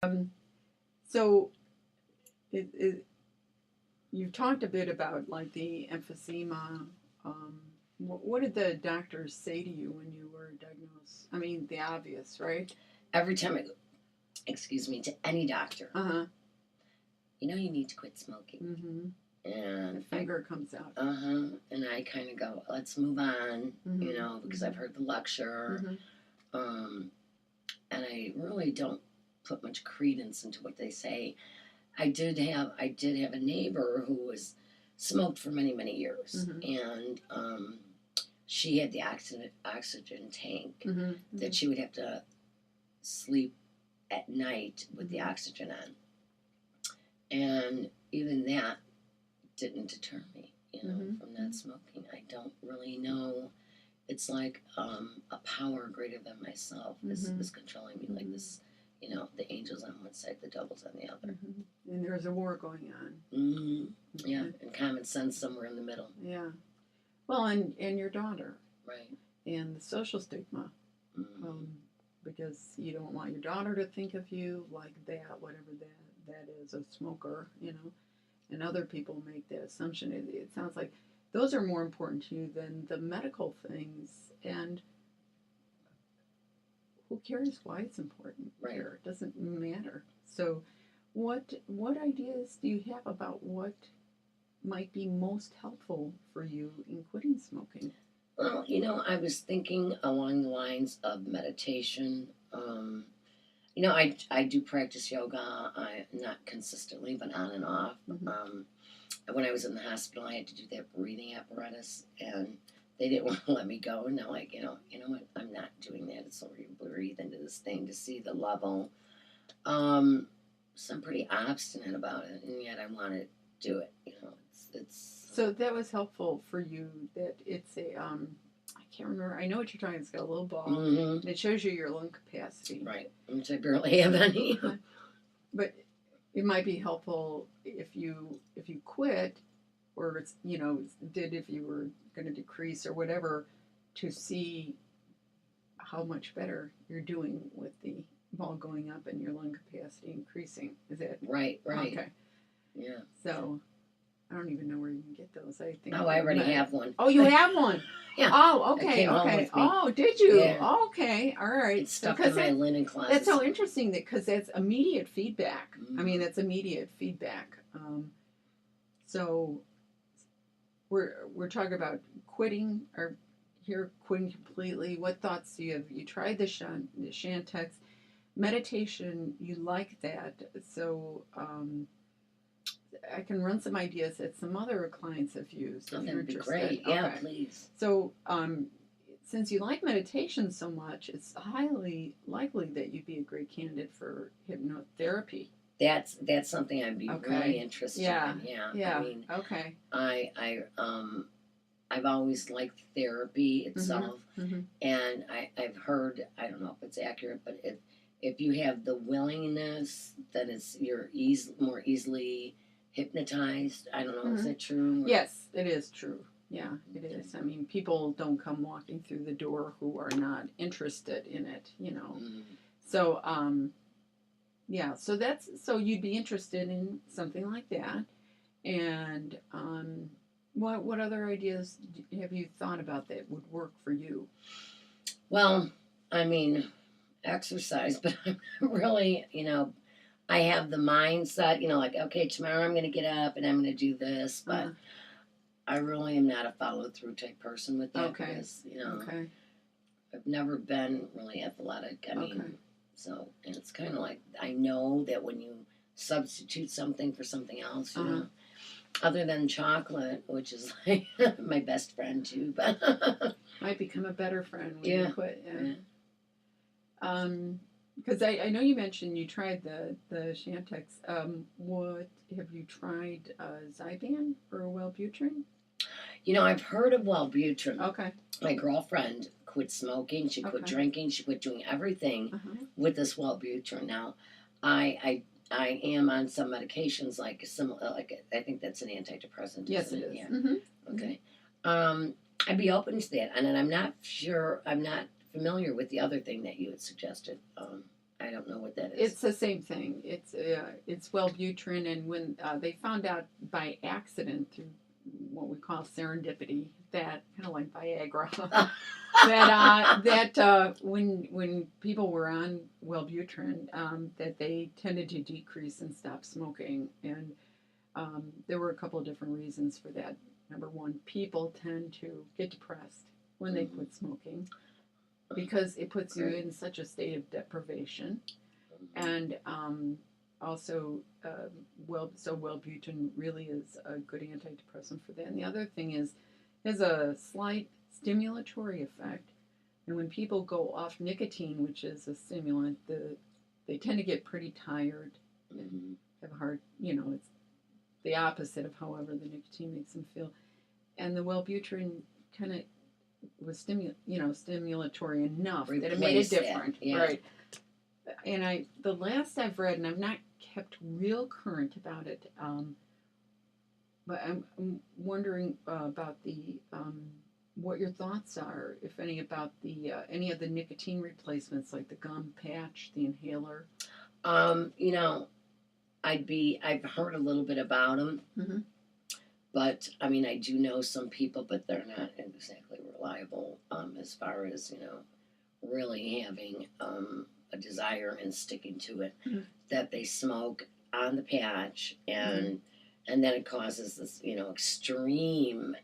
Um, so you've talked a bit about like the emphysema. Um, what did the doctors say to you when you were diagnosed? I mean, the obvious, right? Every time I go, excuse me, to any doctor, Uh huh. you know, you need to quit smoking. Mm-hmm. The And finger comes out. and I kind of go, let's move on, Mm-hmm. you know, because I've heard the lecture. Mm-hmm. Um, and I really don't put much credence into what they say. I did have a neighbor who was smoked for many years, Mm-hmm. and she had the oxygen tank Mm-hmm. that she would have to sleep at night with the Mm-hmm. oxygen on, and even that didn't deter me, you know, Mm-hmm. from not smoking. I don't really know. It's like a power greater than myself Mm-hmm. is controlling me, like this, you know, the angels on one side, the devils on the other. Mm-hmm. And there's a war going on. Mm-hmm. Yeah, and common sense somewhere in the middle. Yeah. Well, and your daughter. Right. And the social stigma. Mm-hmm. Because you don't want your daughter to think of you like that, whatever that is, a smoker, you know. And other people make that assumption. It sounds like those are more important to you than the medical things. And who cares why it's important? Right. Here, it doesn't matter. So, what ideas do you have about what might be most helpful for you in quitting smoking? Well, you know, I was thinking along the lines of meditation. You know, I do practice yoga. I not consistently, but on and off. Mm-hmm. When I was in the hospital, I had to do that breathing apparatus, and they didn't want to let me go. And they're like, you know what? I'm not doing that. It's so you breathe into this thing to see the level. So I'm pretty obstinate about it, and yet I want to do it. You know, it's. So that was helpful for you. That it's a I can't remember. I know what you're talking. It's got a little ball. Mm-hmm. And it shows you your lung capacity. Right, which I barely have any. But it might be helpful if you quit, or it's if you were going to decrease or whatever, to see how much better you're doing with the ball going up and your lung capacity increasing. Is that right? okay? Yeah. So I don't even know where you can get those. I think. Oh, I already have one. Oh, you have one. Yeah. Oh, okay. It came home Okay. with me. Oh, did you? Yeah. Okay. All right. It's stuck in my linen closet. That's so interesting because that's immediate feedback. Mm. I mean, that's immediate feedback. So we're talking about quitting or here quitting completely. What thoughts do you have? You tried the Shantex meditation. You like that, so. I can run some ideas that some other clients have used. Oh, if that you're would be interested. great. Yeah, Okay. please. So, since you like meditation so much, it's highly likely that you'd be a great candidate for hypnotherapy. That's something I'd be really interested in. Yeah. I mean, okay. I've always liked therapy itself, Mm-hmm. and I've heard, I don't know if it's accurate, but if you have the willingness, then you're more easily hypnotized. I don't know, is that true? Yes, it is true. Yeah, it is. I mean, people don't come walking through the door who are not interested in it, you know. Mm. So, yeah, so you'd be interested in something like that. And what other ideas have you thought about that would work for you? Well, I mean, exercise, but I'm really, you know, I have the mindset, you know, like, okay, tomorrow I'm going to get up and I'm going to do this, but I really am not a follow through type person with that because, you know, I've never been really athletic. I mean, so, and it's kind of like, I know that when you substitute something for something else, you know, other than chocolate, which is like my best friend too, but might become a better friend when you quit. Yeah. Because I know you mentioned you tried the Shantex. What have you tried? Zyban or Wellbutrin? You know, I've heard of Wellbutrin. Okay. My girlfriend quit smoking. She quit drinking. She quit doing everything with this Wellbutrin. Now, I am on some medications like I think that's an antidepressant. Yes, it is. Yeah. Mm-hmm. Okay. I'd be open to that, and then I'm not sure. I'm not familiar with the other thing that you had suggested. I don't know what that is. It's the same thing. It's Wellbutrin, and when they found out by accident through what we call serendipity, that kind of like Viagra, that when people were on Wellbutrin, that they tended to decrease and stop smoking, and there were a couple of different reasons for that. Number one, people tend to get depressed when they quit smoking because it puts you in such a state of deprivation, and also Wellbutrin really is a good antidepressant for that. And the other thing is, it has a slight stimulatory effect, and when people go off nicotine, which is a stimulant, they tend to get pretty tired and have a hard, it's the opposite of however the nicotine makes them feel. And the Wellbutrin kind of was stimulatory enough that it made it different, right? And the last I've read, and I've not kept real current about it, but I'm wondering about the what your thoughts are, if any, about the any of the nicotine replacements like the gum patch, the inhaler. I've heard a little bit about them, but I mean, I do know some people, but they're not exactly reliable as far as really having a desire and sticking to it. That they smoke on the patch, and then it causes this extreme,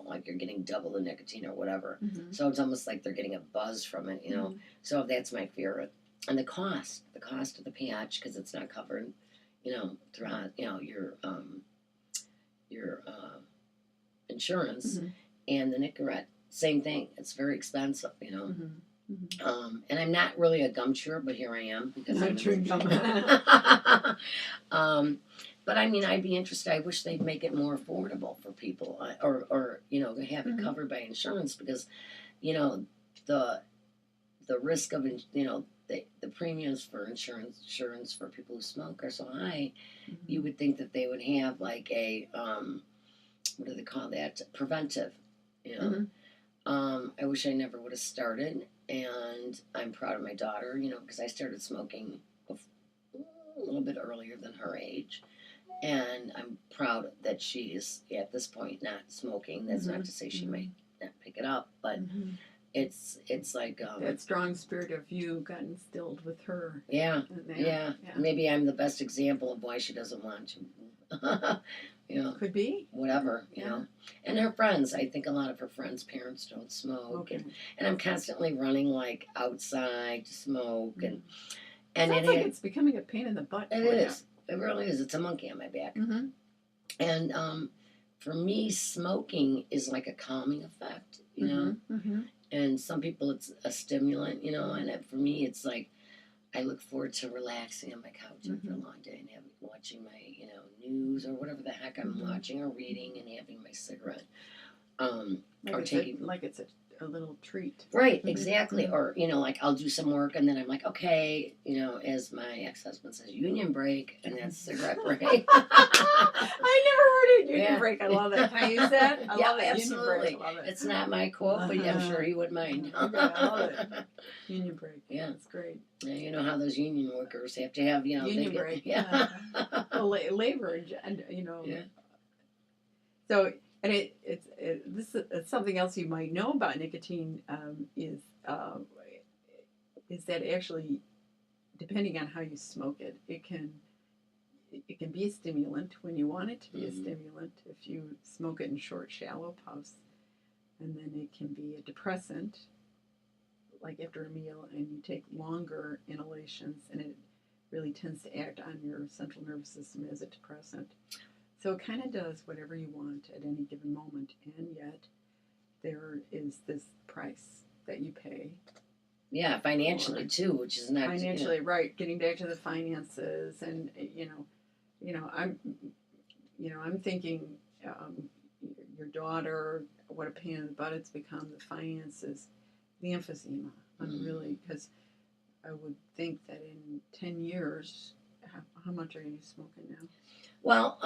like you're getting double the nicotine or whatever. So it's almost like they're getting a buzz from it, So that's my fear. And the cost of the patch, because it's not covered, throughout your insurance, and the Nicorette, same thing. It's very expensive, and I'm not really a gum chewer, but here I am because I'm chewing gum. But I mean, I'd be interested. I wish they'd make it more affordable for people, or have it covered by insurance, because the risk of the premiums for insurance for people who smoke are so high. You would think that they would have like a what do they call that, preventive, I wish I never would have started, and I'm proud of my daughter, because I started smoking a little bit earlier than her age, and I'm proud that she is at this point not smoking. That's not to say she might not pick it up, but it's like that strong spirit of you got instilled with her. Yeah. Maybe I'm the best example of why she doesn't want to. Could be. Whatever, And her friends, I think a lot of her friends' parents don't smoke. And I'm constantly running like outside to smoke. And sounds like it's becoming a pain in the butt. It is. It really is. It's a monkey on my back. And for me, smoking is like a calming effect, And some people it's a stimulant, and for me it's like I look forward to relaxing on my couch after a long day and watching my, news or whatever the heck I'm watching or reading, and having my cigarette. Like it's a little treat. Right, exactly. Or, like I'll do some work and then I'm like, okay, as my ex-husband says, union break, and that's cigarette break. I never heard of union break. I love that. Can I use that? I love it. Absolutely. Union break. I love it. It's not my quote, but I'm sure he would mind. I love it. Union break. Yeah. That's great. Yeah, you know how those union workers have to have, union break. Yeah. Labor, and Yeah. So, and it's something else you might know about nicotine, is that actually, depending on how you smoke it, it can be a stimulant when you want it to be a stimulant. If you smoke it in short, shallow puffs, and then it can be a depressant, like after a meal, and you take longer inhalations, and it really tends to act on your central nervous system as a depressant. So it kind of does whatever you want at any given moment, and yet there is this price that you pay. Yeah, financially too, which is not financially right. Getting back to the finances, and I'm thinking, your daughter, what a pain in the butt it's become. The finances, the emphysema, really, because I would think that in 10 years, how much are you smoking now? Well.